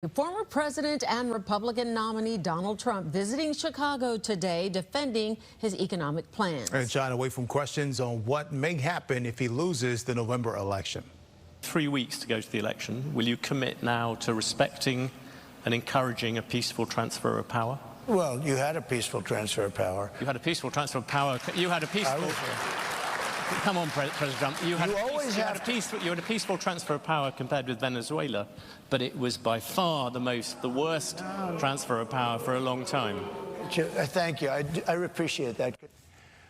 Former President and Republican nominee Donald Trump visiting Chicago today, defending his economic plans. And John, away from questions on what may happen if he loses the November election. 3 weeks to go to the election. Will you commit now to respecting and encouraging a peaceful transfer of power? Well, you had a peaceful transfer of power. You had a peaceful transfer of power. You had a peaceful... Come on, President Trump. You had a peaceful transfer of power compared with Venezuela, but it was by far the worst transfer of power for a long time. Thank you. I appreciate that.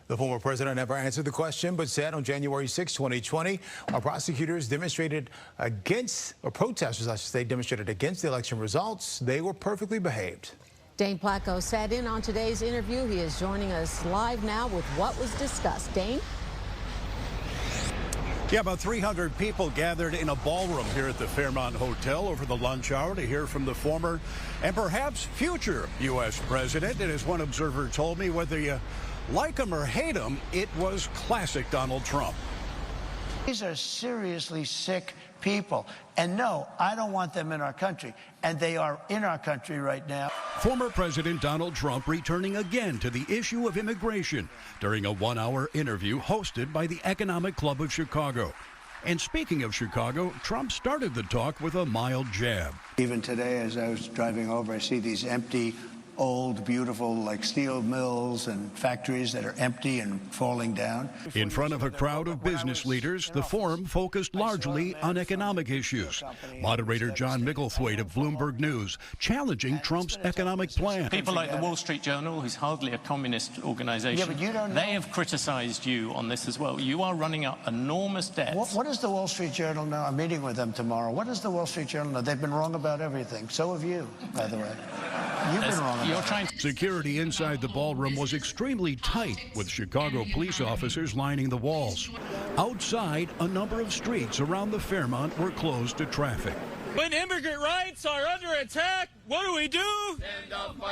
The former president never answered the question, but said on January 6, 2020, our prosecutors demonstrated against, or protesters, I should say, demonstrated against the election results. They were perfectly behaved. Dane Placco sat in on today's interview. He is joining us live now with what was discussed. Dane? Yeah, about 300 people gathered in a ballroom here at the Fairmont Hotel over the lunch hour to hear from the former and perhaps future U.S. president. And as one observer told me, whether you like him or hate him, it was classic Donald Trump. These are seriously sick people. And no, I don't want them in our country. And they are in our country right now. Former President Donald Trump returning again to the issue of immigration during a one-hour interview hosted by the Economic Club of Chicago. And speaking of Chicago, Trump started the talk with a mild jab. Even today, as I was driving over, I see these empty, old, beautiful, like steel mills and factories that are empty and falling down. In front of a crowd of business leaders, the forum focused largely on economic issues. Moderator John Micklethwaite of Bloomberg News challenging Trump's economic plan. People like the Wall Street Journal, who's hardly a communist organization, they have criticized you on this as well. You are running up enormous debts. What does the Wall Street Journal know? I'm meeting with them tomorrow. What does the Wall Street Journal know? They've been wrong about everything. So have you, by the way. You've been wrong about it. Security inside the ballroom was extremely tight, with Chicago police officers lining the walls. Outside, a number of streets around the Fairmont were closed to traffic. When immigrant rights are under attack, what do we do?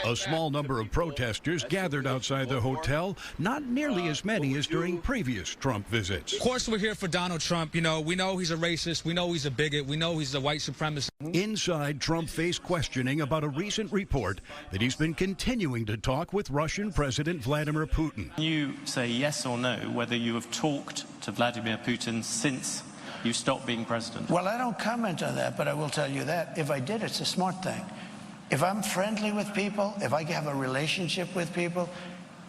A small number of protesters gathered outside the hotel, not nearly as many as during previous Trump visits. Of course, we're here for Donald Trump. You know, we know he's a racist. We know he's a bigot. We know he's a white supremacist. Inside, Trump faced questioning about a recent report that he's been continuing to talk with Russian President Vladimir Putin. You say yes or no whether you have talked to Vladimir Putin since you stopped being president. Well, I don't comment on that, but I will tell you that if I did, it's a smart thing. If I'm friendly with people, if I have a relationship with people,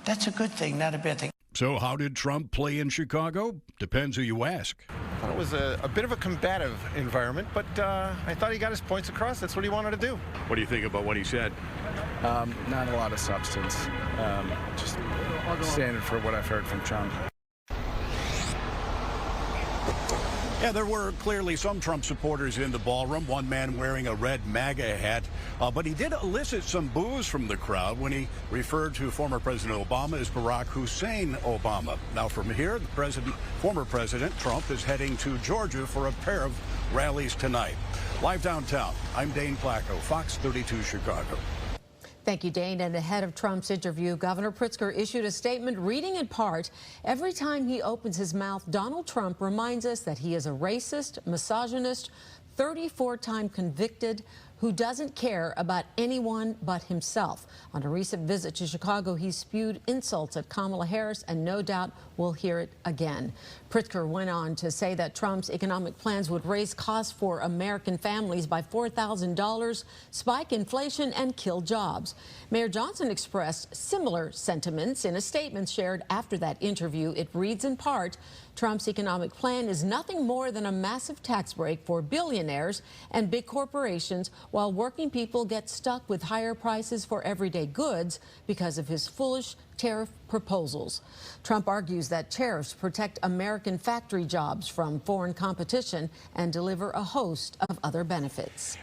that's a good thing, not a bad thing. So how did Trump play in Chicago? Depends who you ask. I thought it was a bit of a combative environment, but I thought he got his points across. That's what he wanted to do. What do you think about what he said? Not a lot of substance. Just standard for what I've heard from Trump. Yeah, there were clearly some Trump supporters in the ballroom, one man wearing a red MAGA hat. But he did elicit some boos from the crowd when he referred to former President Obama as Barack Hussein Obama. Now from here, former President Trump is heading to Georgia for a pair of rallies tonight. Live downtown, I'm Dane Placco, Fox 32 Chicago. Thank you, Dane. And ahead of Trump's interview, Governor Pritzker issued a statement reading in part, every time he opens his mouth, Donald Trump reminds us that he is a racist, misogynist, 34-time convicted, who doesn't care about anyone but himself. On a recent visit to Chicago, he spewed insults at Kamala Harris, and no doubt we'll hear it again. Pritzker went on to say that Trump's economic plans would raise costs for American families by $4,000, spike inflation, and kill jobs. Mayor Johnson expressed similar sentiments in a statement shared after that interview. It reads in part, Trump's economic plan is nothing more than a massive tax break for billionaires and big corporations, while working people get stuck with higher prices for everyday goods because of his foolish tariff proposals. Trump argues that tariffs protect American factory jobs from foreign competition and deliver a host of other benefits.